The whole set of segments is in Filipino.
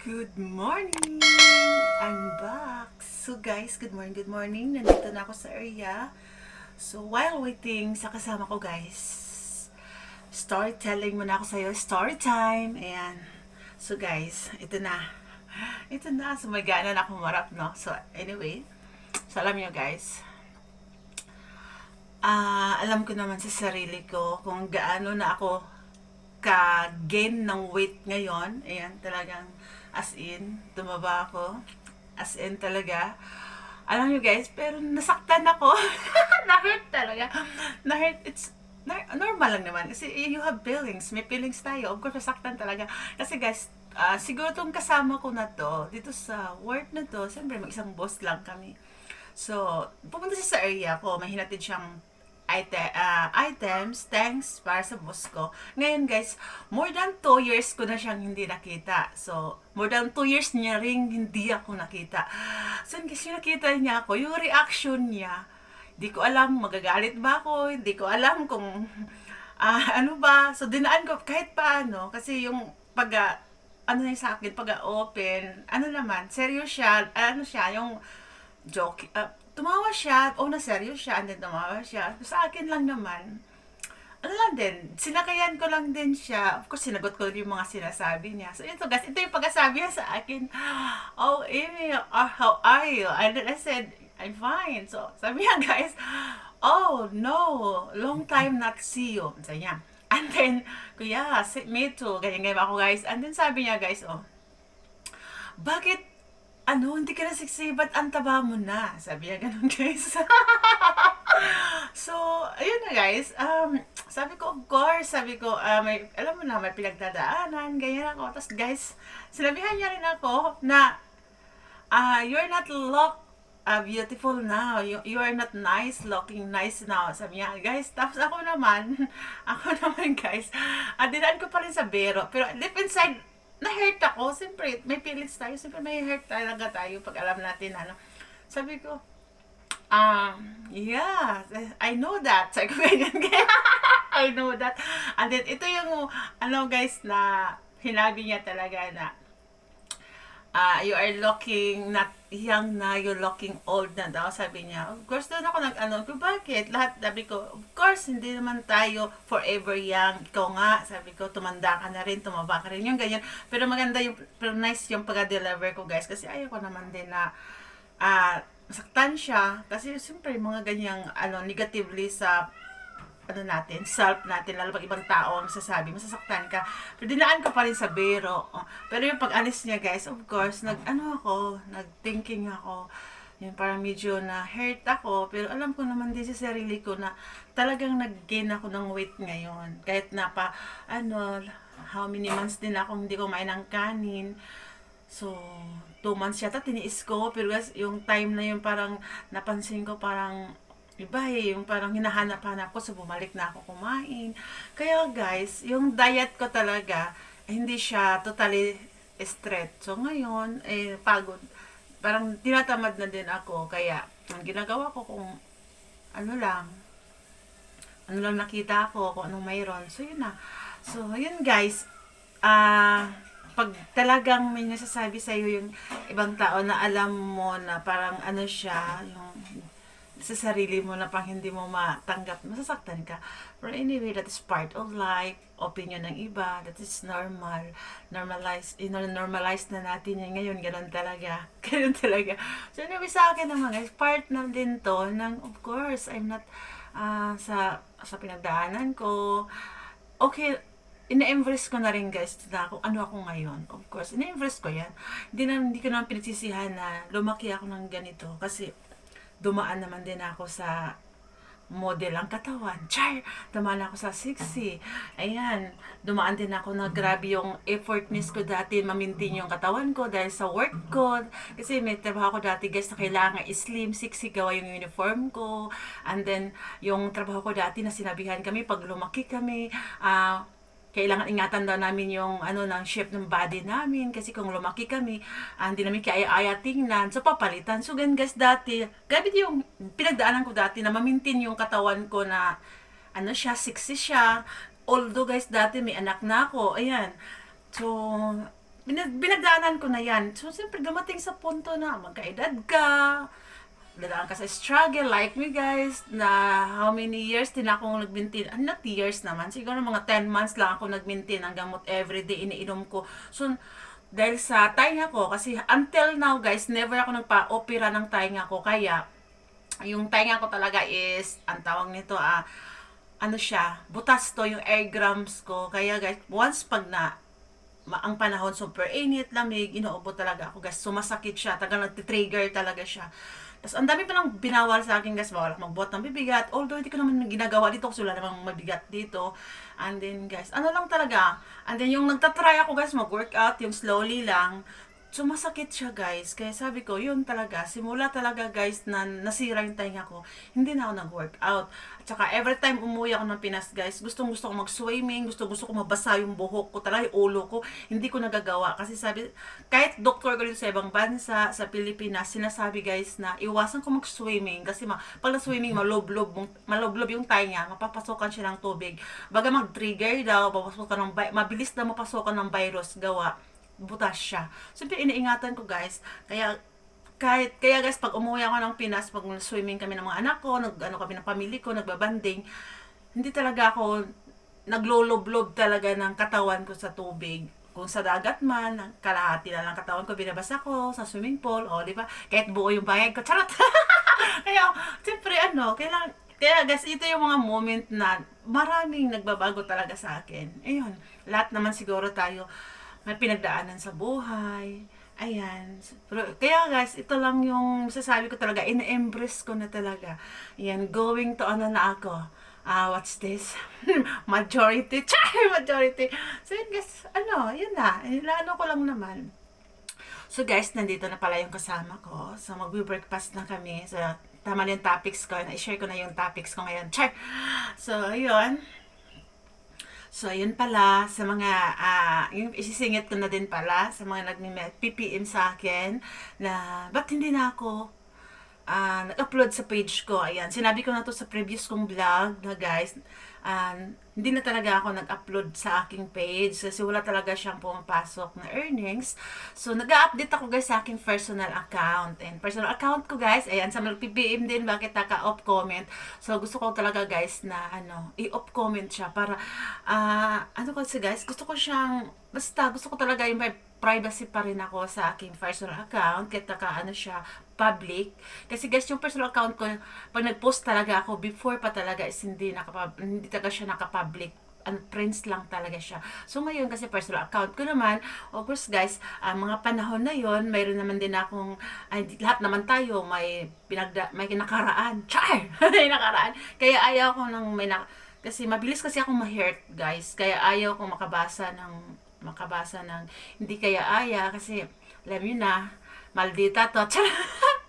Good morning! I'm back. So guys, good morning, good morning. Nandito na ako sa area. So while waiting sa kasama ko guys, storytelling muna ako sa'yo. Story time! Ayan. So guys, ito na. Ito na. So may gana na akong marap, no? So anyway, so alam nyo guys, alam ko naman sa sarili ko kung gaano na ako ka-gain ng weight ngayon. Ayan, talagang as in, tumaba ako. As in talaga. Alam nyo guys, pero nasaktan ako. Na-hurt talaga. Na-hurt, normal lang naman. Kasi you have feelings. May feelings tayo. Of course, nasaktan talaga. Kasi guys, siguro tong kasama ko na to, dito sa work na to, siyempre mag-isang boss lang kami. So, pupunta siya sa area ko. May hinatid siyang items, thanks para sa boss ko. Ngayon guys, more than 2 years ko na siyang hindi nakita. So, more than 2 years niya ring hindi ako nakita. So, kasi nakita niya ako, yung reaction niya, di ko alam, magagalit ba ako, hindi ko alam kung ano ba. So, dinaan ko kahit paano, kasi yung ano niya sa akin, open, ano naman, serious siya, ano siya, yung joke, tumawa siya, na serious siya, and then tumawa siya. Sa akin lang naman, ano lang din, sinakayan ko lang din siya. Of course, sinagot ko yung mga sinasabi niya. So, ito guys, ito yung pagkasabi niya sa akin, "Oh, Amy, how are you?" And then I said, "I'm fine." So, sabi niya guys, "Oh, no, long time not see you." Sabi niya. And then, kuya, me too. Ganyan-ganyan ako guys. And then sabi niya guys, "Bakit hindi ka na sexy, ba't ang taba mo na?" Sabi niya ganun, guys. So, ayun na guys. Sabi ko, of course, alam mo na, may pinagdadaanan, ganyan ako. Tapos guys, sinabihan niya rin ako na, "You're not beautiful now. You are not nice, looking nice now." Sabi niya, guys. Tapos ako naman, guys, dinaan ko pa rin sa bero. Pero deep inside, na-hurt ako. Siyempre, may feelings tayo. Siyempre, may hurt talaga tayo pag alam natin, Sabi ko, yeah, I know that. Sabi ko, ganyan, I know that. And then, ito yung, guys, na hinabi niya talaga na, "You are looking not young na, you're looking old na daw." Sabi niya. Of course, doon ako bakit? Lahat, sabi ko, of course, hindi naman tayo forever young. Ikaw nga, sabi ko, tumanda ka na rin, tumaba ka rin, yung ganyan. Pero maganda pero nice yung pag-deliver ko, guys. Kasi ayoko naman din na, masaktan siya. Kasi, siyempre, mga ganyang, negatively sa natin, self natin, lalo pag ibang tao ang sasabi, masasaktan ka. Pero dinaan ko pa rin sa biro. Pero yung pag-alis niya, guys, of course, nag-thinking ako. Yung parang medyo na hurt ako. Pero alam ko naman din sa sarili ko na talagang nag-gain ako ng weight ngayon. Kahit how many months din ako hindi kumain ng kanin. So, 2 months yata tiniis ko. Pero guys, yung time na yun parang napansin ko parang iba yung parang hinahanap-hanap ko, so bumalik na ako kumain. Kaya guys, yung diet ko talaga, hindi siya totally straight. So ngayon, pagod. Parang tinatamad na din ako. Kaya, ang ginagawa ko kung ano lang nakita ko, kung anong mayroon. So yun na. So yun guys, pag talagang may nasasabi sa'yo yung ibang tao na alam mo na parang siya, yung sa sarili mo na pang hindi mo matanggap, masasaktan ka. But anyway, that is part of life. Opinion ng iba, that is normal. Normalize na natin yan ngayon. Ganun talaga. Ganun talaga. So anyway, sa akin naman guys, part na din to ng, of course, I'm not, sa pinagdaanan ko. Okay, ina-embrace ko na rin guys na kung ano ako ngayon. Of course, ina-embrace ko yan. Hindi ko naman pinagsisihan na lumaki ako ng ganito. Kasi, dumaan naman din ako sa model ang katawan. Char! Dumaan ako sa sexy. Ayan. Dumaan din ako na grabe yung effortness ko dati mamintin yung katawan ko dahil sa work ko. Kasi may trabaho ko dati guys na kailangan slim, sexy, gawa yung uniform ko. And then, yung trabaho ko dati na sinabihan kami, pag lumaki kami, kailangan ingatan daw namin yung ng shape ng body namin kasi kung lumaki kami, hindi namin kaya tingnan, so papalitan. So gan guys, dati grabe yung pinagdaanan ko dati na mamintin yung katawan ko na sexy siya. Although guys, dati may anak na ako, ayan. So binagdaanan ko na yan. So, siyempre, dumating sa punto na magkaedad ka, dadaan ka sa struggle, like me guys, na how many years din akong nag-maintain, not years naman, siguro mga 10 months lang ako nag-maintain ang gamot everyday, iniinom ko. So, dahil sa tainga ko, kasi until now guys, never ako nagpa-opera ng tainga ko, kaya, yung tainga ko talaga is, ang tawag nito, ano siya, butas to yung air grams ko, kaya guys, once pag na, ang panahon super init, lamig, inuubo talaga ako guys, sumasakit siya, tagang nagtitrigger talaga siya. Tapos ang dami pa lang binawal sa akin guys, bawal magbuhat ng bibigat, although hindi ko naman ginagawa dito kasi wala namang mabigat dito. And then guys, ano lang talaga, and then yung nagtatry ako guys mag-workout, yung slowly lang, sumasakit siya guys. Kaya sabi ko, yun talaga, simula talaga guys na nasira yung tainga ko, hindi na ako nag-workout. At saka every time umuwi ako ng Pinas guys, gustong gusto ko mag-swimming, gustong gusto ko mabasa yung buhok ko, talaga yung ulo ko, hindi ko nagagawa. Kasi sabi, kahit doktor ko dito sa ibang bansa, sa Pilipinas, sinasabi guys na iwasan ko mag-swimming. Kasi pag na-swimming, maloblob yung tainga, mapapasokan siya ng tubig. Baga mag-trigger daw, mabilis na mapasokan ng virus, gawa butas siya. Siyempre, iniingatan ko guys. Kaya guys, pag umuwi ako ng Pinas, pag swimming kami ng mga anak ko, ano kami ng pamilya ko, nagbabanding, hindi talaga ako nagloloblob talaga ng katawan ko sa tubig. Kung sa dagat man, kalahati na lang katawan ko, binabasa ko sa swimming pool, o di ba? Kahit buo yung bayag ko, charot! Kaya, siyempre, kaya guys, ito yung mga moment na maraming nagbabago talaga sa akin. Ayun, lahat naman siguro tayo may pinagdaanan sa buhay. Ayan. Pero, kaya guys, ito lang yung sasabi ko talaga. In-embrace ko na talaga. Ayan, going to ano na ako. What's this? Majority. Majority. So yun guys, yun na. Ilano ko lang naman. So guys, nandito na pala yung kasama ko. So mag-breakfast na kami. So, tama na yung topics ko. I-share ko na yung topics ko ngayon. Char! So, yun. So, yun pala, sa mga, yung isisingit ko na din pala, sa mga nag-PPM sa akin, na, ba't hindi na ako nag-upload sa page ko? Ayan, sinabi ko na to sa previous kong vlog, na guys, hindi na talaga ako nag-upload sa aking page kasi wala talaga siyang pumapasok na earnings. So, nag-update ako guys sa aking personal account. And personal account ko guys, ayan, sa mga PPM din, bakit naka-off comment. So, gusto ko talaga guys na, i-off comment siya para, kasi guys, gusto ko siyang, basta, gusto ko talaga yung may privacy pa rin ako sa aking personal account, kahit siya, public. Kasi guys, yung personal account ko, pag nag-post talaga ako, before pa talaga is hindi talaga siya naka-public. Friends lang talaga siya. So ngayon kasi personal account ko naman, of course guys, mga panahon na yon, mayroon naman din akong, lahat naman tayo may kinakaraan. Char! May nakaraan. Kaya ayaw ko kasi mabilis kasi akong ma-hurt guys. Kaya ayaw ko makabasa ng hindi kaya kasi alam yun na, maldita to,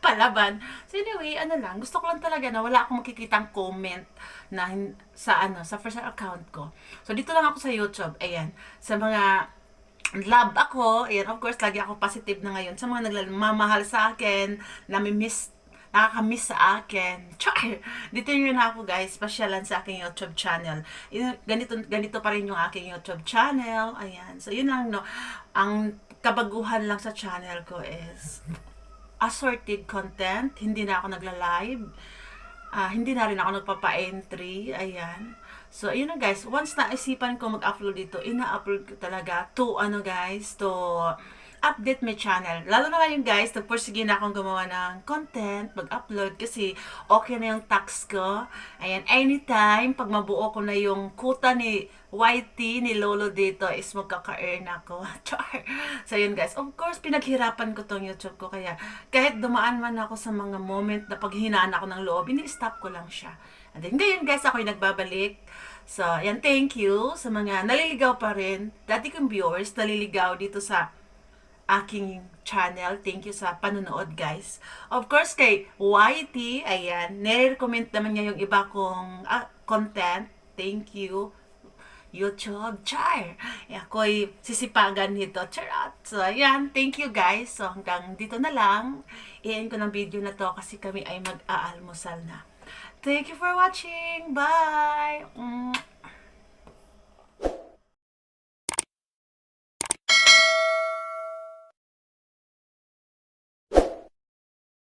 palaban. So anyway, gusto ko lang talaga na wala akong makikitang comment na sa personal account ko. So dito lang ako sa YouTube, ayan, sa mga love ako, ayan, of course, lagi ako positive na ngayon, sa mga nagmamahal sa akin, nakakamiss sa akin. Char! Dito yun ako guys, pasyalan sa aking YouTube channel. Ganito pa rin yung aking YouTube channel. Ayan. So yun lang, ang kabaguhan lang sa channel ko is assorted content. Hindi na ako nagla-live. Hindi na rin ako nagpapa-entry. Ayan. So, yun na guys. Once naisipan ko mag-upload dito, ina-upload ko talaga to update my channel. Lalo na ngayon guys, nagpursige na akong gumawa ng content, mag-upload kasi okay na yung tax ko. Ayan, anytime, pag mabuo ko na yung quota ni YT, ni Lolo dito, is magkaka-earn ako. Char! So yun guys, of course, pinaghirapan ko tong YouTube ko. Kaya kahit dumaan man ako sa mga moment na paghinaan ako ng loob, ini-stop ko lang siya. And then ngayon guys, ako'y nagbabalik. So, yan, thank you sa mga naliligaw pa rin. Dati kong viewers, naliligaw dito sa aking channel. Thank you sa panonood guys. Of course kay YT, ayan, nire-recommend naman niya yung iba kong content. Thank you YouTube, char! Ako'y sisipagan nito, charot! So ayan, thank you guys. So hanggang dito na lang. I-end ko ng video na to kasi kami ay mag-aalmusal na. Thank you for watching. Bye!